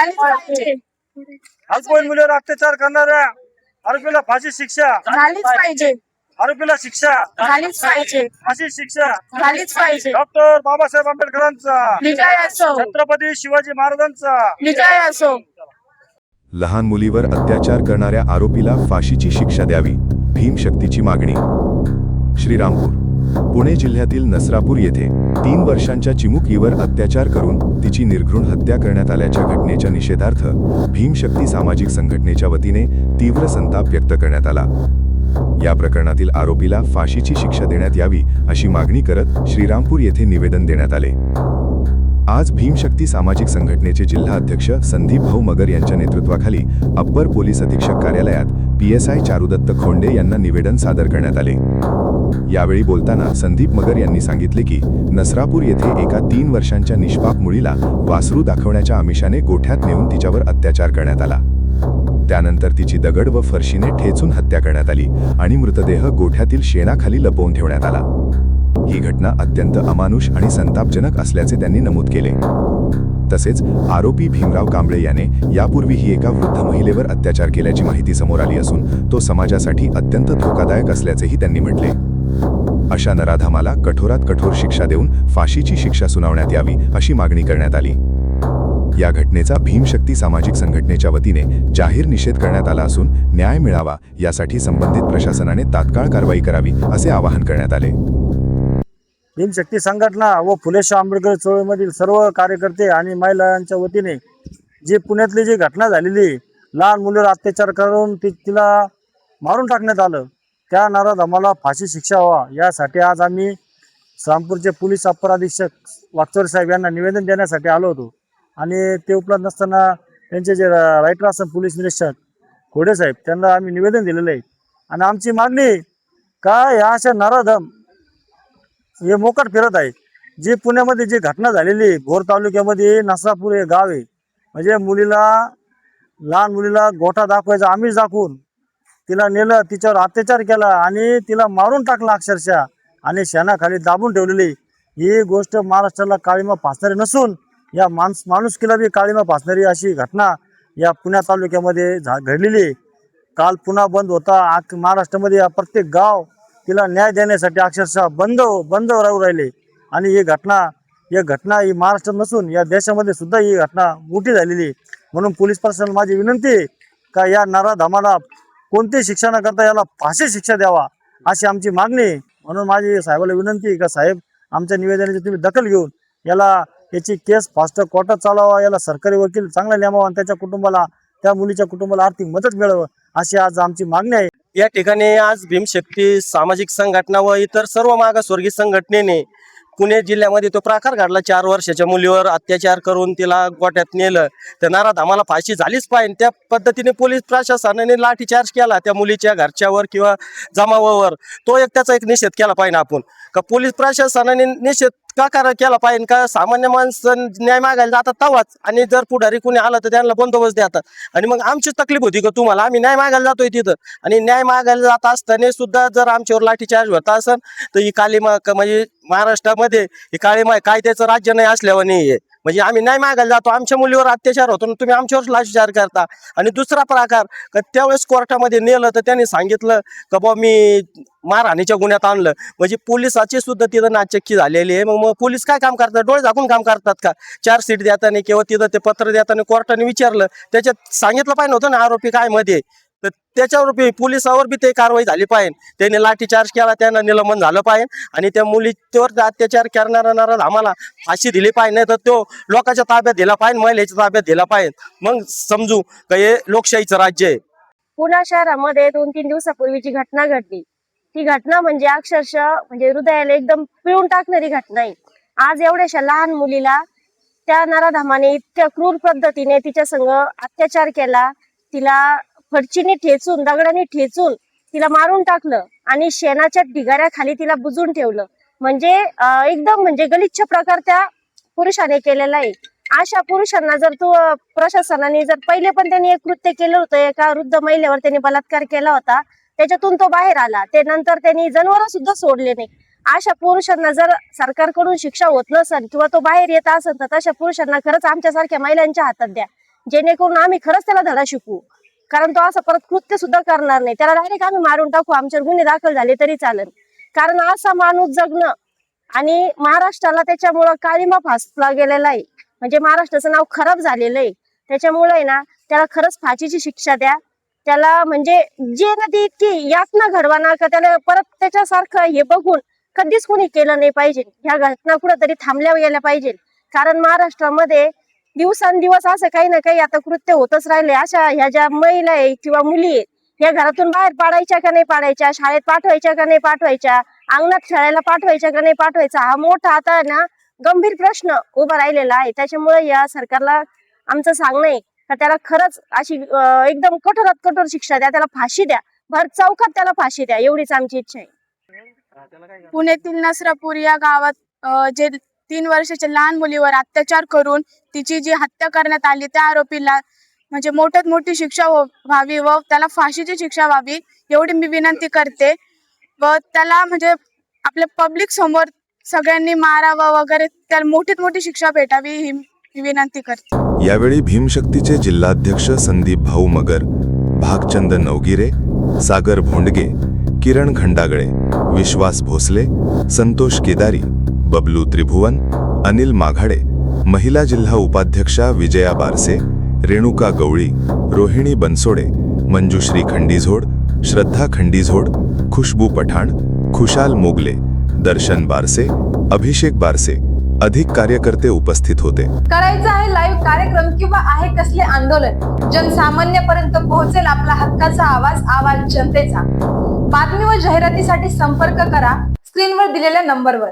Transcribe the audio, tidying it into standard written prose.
झालीच पाहिजे. अल्पवयीन मुलीवर अत्याचार करणाऱ्या आरोपीला फाशी शिक्षा झालीच पाहिजे. आरोपीला शिक्षा झालीच पाहिजे. फाशी शिक्षा झालीच पाहिजे. डॉक्टर बाबासाहेब आंबेडकरांचा विजय असो. छत्रपती शिवाजी महाराजांचा विजय असो. लहान मुलीवर अत्याचार करणाऱ्या आरोपीला फाशीची शिक्षा द्यावी, भीमशक्तीची मागणी. श्रीरामपूर, पुणे जिल्ह्यातील नसरापूर येथे 3 वर्षांच्या चिमुकलीवर अत्याचार करून तिची निर्घृण हत्या करण्यात आल्याच्या घटनेच्या निषेधार्थ भीमशक्ती सामाजिक संघटनेच्या वतीने तीव्र संताप व्यक्त करण्यात आला. या प्रकरणातील आरोपीला फाशीची शिक्षा देण्यात यावी अशी मागणी करत श्रीरामपूर येथे निवेदन देण्यात आले. आज भीमशक्ती सामाजिक संघटनेचे जिल्हा अध्यक्ष संदीप भाऊ मगर यांच्या नेतृत्वाखाली अप्पर पोलीस अधीक्षक कार्यालयात PSI चारुदत्त खोंडे यांना निवेदन सादर करण्यात आले. यावेळी बोलताना संदीप मगर यांनी सांगितले की नसरापूर येथे एका 3 वर्षांच्या निष्पाप मुलीला वासरू दाखवण्याच्या आमिषाने गोठ्यात नेऊन तिच्यावर अत्याचार करण्यात आला. त्यानंतर तिची दगड व फरशीने ठेचून हत्या करण्यात आली आणि मृतदेह गोठ्यातील शेणाखाली लपवून ठेवण्यात आला. ही घटना अत्यंत अमानुष आणि संतापजनक असल्याचे त्यांनी नमूद केले. तसेच आरोपी भीमराव कांबळे याने यापूर्वीही एका वृद्ध महिलेवर अत्याचार केल्याची माहिती समोर आली असून तो समाजासाठी अत्यंत धोकादायक असल्याचेही त्यांनी म्हटले. अशा नराधमाला कठोरात कठोर शिक्षा देऊन फाशीची शिक्षा सुनावण्यात यावी अशी मागणी करण्यात आली. या घटनेचा भीमशक्ती सामाजिक संघटनेच्या वतीने जाहीर निषेध करण्यात आला असून न्याय मिळावा यासाठी संबंधित प्रशासनाने तात्काळ कारवाई करावी असे आवाहन करण्यात आले. भीमशक्ती संघटना व फुले शाह आंबेडकर चळवळीमधील सर्व कार्यकर्ते आणि महिलांच्या वतीने जी पुण्यातली जी घटना झालेली, लहान मुलीवर अत्याचार करून तिला मारून टाकण्यात आलं, त्या नराधमाला फाशी शिक्षा व्हावा यासाठी आज आम्ही श्रीरामपूरचे पोलीस अप्पर अधीक्षक वागचौरे साहेब यांना निवेदन देण्यासाठी आलो होतो. आणि ते उपलब्ध नसताना त्यांचे जे रायटर असतात पोलीस निरीक्षक खोडे साहेब त्यांना आम्ही निवेदन दिलेलं आहे. आणि आमची मागणी का ह्या अशा नराधम हे मोकाट फिरत आहे. जी पुण्यामध्ये जी घटना झालेली, भोर तालुक्यामध्ये नसरापूर हे गाव आहे, म्हणजे लहान मुलीला गोठा दाखवायचा आमिष दाखवून तिला नेलं, तिच्यावर अत्याचार केला आणि तिला मारून टाकला अक्षरशः आणि शेणाखाली दाबून ठेवलेली. ही गोष्ट महाराष्ट्राला काळीमा फासणारी नसून या माणुसकीला बी काळीमा फासणारी अशी घटना या पुण्या तालुक्यामध्ये घडलेली. काल पुन्हा बंद होता. महाराष्ट्रामध्ये प्रत्येक गाव तिला न्याय देण्यासाठी अक्षरशः बंद राहू राहिले. आणि ही घटना ही महाराष्ट्रात नसून या देशामध्ये सुद्धा ही घटना मोठी झालेली. म्हणून पोलीस प्रशासनाला माझी विनंती का या नराधमाला कोणतीही शिक्षा न करता याला फाशी शिक्षा द्यावा अशी आमची मागणी. म्हणून माझी साहेबाला विनंती का साहेब आमच्या निवेदनाची तुम्ही दखल घेऊन याची केस फास्ट कोर्टात चालवावा, याला सरकारी वकील चांगला नेमावा आणि त्या मुलीच्या कुटुंबाला आर्थिक मदत मिळावं अशी आज आमची मागणी आहे. या ठिकाणी आज भीमशक्ती सामाजिक संघटना व इतर सर्व मागासवर्गीय संघटनेने पुणे जिल्ह्यामध्ये तो प्रकार घडला. 4 वर्षाच्या मुलीवर अत्याचार करून तिला गोठ्यात नेलं. त्या नराधमाला फाशी झालीच पाहिजे. त्या पद्धतीने पोलीस प्रशासनाने लाठीचार्ज केला त्या मुलीच्या घरच्यावर किंवा जमावावर. त्याचा एक निषेध केला पाहिजे आपण. का पोलीस प्रशासनाने निषेध का केला पाहिजे का सामान्य माणसं न्याय मागायला जातात तवाच, आणि जर पुढारी कोणी आलं तर त्यांना बंदोबस्त देतात. आणि मग आमचीच तकलीफ होती का तुम्हाला, आम्ही न्याय मागायला जातोय तिथं, आणि न्याय मागायला जात असताना सुद्धा जर आमच्यावर लाठीचार्ज होता असेल तर ही काळीमा म्हणजे महाराष्ट्रामध्ये ही काळीमा कायद्याचं राज्य नाही असल्यावर नाहीये. म्हणजे आम्ही न्याय मागायला जातो, आमच्या मुलीवर अत्याचार होतो, तुम्ही आमच्यावर लाठीचार्ज करता. आणि दुसरा प्रकार का त्यावेळेस कोर्टामध्ये नेलं तर त्यांनी सांगितलं का बा मी मारहाणीच्या गुन्ह्यात आणलं. म्हणजे पोलिसाची सुद्धा तिथं नाचक्की झालेली आहे. मग पोलीस काय काम करतात, डोळे झाकून काम करतात का? चार्जशीट देताना किंवा तिथं ते पत्र देताना कोर्टाने विचारलं, त्याच्यात सांगितलं पाहिजे होतं ना आरोपी काय मध्ये, तर त्याच्यावर पोलिसावर बी ते कारवाई झाली पाहिजे. त्याने लाठीचार्ज केला, त्यांना निलंबन झालं पाहिजे आणि त्या मुलीवर अत्याचार करणारा आम्हाला फाशी दिली पाहिजे. नाही तर तो लोकांच्या ताब्यात दिला पाहिजे, महिलेच्या ताब्यात दिला पाहिजे. मग समजू का हे लोकशाहीचं राज्य आहे. पुणे शहरामध्ये 2-3 दिवसापूर्वीची घटना घडली. ती घटना म्हणजे अक्षरशः हृदयाला एकदम पिळून टाकणारी घटना आहे. आज एवढ्याशा लहान मुलीला त्या नराधमाने इतक्या क्रूर पद्धतीने तिच्या संग अत्याचार केला. तिला फरचीने ठेचून, दगडाने ठेचून तिला मारून टाकलं आणि शेणाच्या ढिगाऱ्याखाली तिला बुजून ठेवलं. म्हणजे एकदम गलिच्छ प्रकार त्या पुरुषाने केलेला आहे. अशा पुरुषांना जर प्रशासनाने जर पहिले पण त्यांनी एक कृत्य केलं होतं, एका वृद्ध महिलेवर त्यांनी बलात्कार केला होता, त्याच्यातून तो बाहेर आला. ते नंतर त्यांनी जनावर सुद्धा सोडले नाही. अशा पुरुषांना जर सरकारकडून शिक्षा होत नसेल किंवा तो बाहेर येत असेल तर तशा पुरुषांना खरंच आमच्यासारख्या महिलांच्या हातात द्या. जेणेकरून आम्ही खरंच त्याला धडा शिकू. कारण तो असं परत कृत्य सुद्धा करणार नाही. त्याला डायरेक्ट आम्ही मारून टाकू, आमच्यावर गुन्हे दाखल झाले तरी चालेल. कारण असा माणूस जगणं आणि महाराष्ट्राला त्याच्यामुळं काळिमा फासला गेलेला आहे. म्हणजे महाराष्ट्राचं नाव खराब झालेलं आहे. त्याच्यामुळे आहे ना, त्याला खरंच फाशीची शिक्षा द्या. त्याला म्हणजे जे ना ती इतकी यातना घडवा ना का त्याला परत त्याच्यासारखं हे बघून कधीच कोणी केलं नाही पाहिजे. ह्या घटना कुठेतरी थांबल्या गेल्या पाहिजे. कारण महाराष्ट्रामध्ये दिवसांदिवस असं काही ना काही आता कृत्य होतच राहिले. अशा ह्या ज्या महिला आहे किंवा मुली आहेत, या घरातून बाहेर पाडायच्या का नाही पाडायच्या, शाळेत पाठवायच्या का नाही पाठवायच्या, अंगणात खेळायला पाठवायच्या का नाही पाठवायचा, हा मोठा आता ना गंभीर प्रश्न उभा राहिलेला आहे. त्याच्यामुळे या सरकारला आमचं सांगणं आहे का त्याला खरंच अशी एकदम कठोरात कठोर शिक्षा द्या. त्याला फाशी द्या, भर चौकात त्याला फाशी द्या, एवढीच आमची इच्छा आहे. पुण्यातील नसरापूर या गावात जे 3 वर्षाच्या लहान मुलीवर अत्याचार करून तिची जी हत्या करण्यात आली, त्या आरोपीला म्हणजे मोठ्यात मोठी शिक्षा व्हावी व त्याला फाशीची शिक्षा व्हावी एवढी मी विनंती करते. व त्याला म्हणजे आपल्या पब्लिक समोर सगळ्यांनी मारावं वगैरे, त्याला मोठीत मोठी शिक्षा भेटावी ही मी विनंती करते. यावेळी भीमशक्तीचे जिल्हाध्यक्ष संदीप भाऊ मगर, भागचंद नवगिरे, सागर भोंडगे, किरण खंडागळे, विश्वास भोसले, संतोष केदारी, बबलू त्रिभुवन, अनिल माघाडे, महिला जिल्हा उपाध्यक्षा विजया बारसे, रेणुका गवळी, रोहिणी बनसोडे, मंजुश्री खंडीझोड, श्रद्धा खंडीझोड, खुशबू पठाण, खुशाल मोगले, दर्शन बारसे, अभिषेक बारसे अधिक कार्यकर्ते उपस्थित होते. करायचं आहे लाईव्ह कार्यक्रम किंवा आहे कसले आंदोलन, जनसामान्यपर्यंत पोहोचेल आपला हक्काचा आवाज जनतेचा. बातमी व जाहिरातीसाठी संपर्क करा स्क्रीनवर दिलेल्या नंबरवर.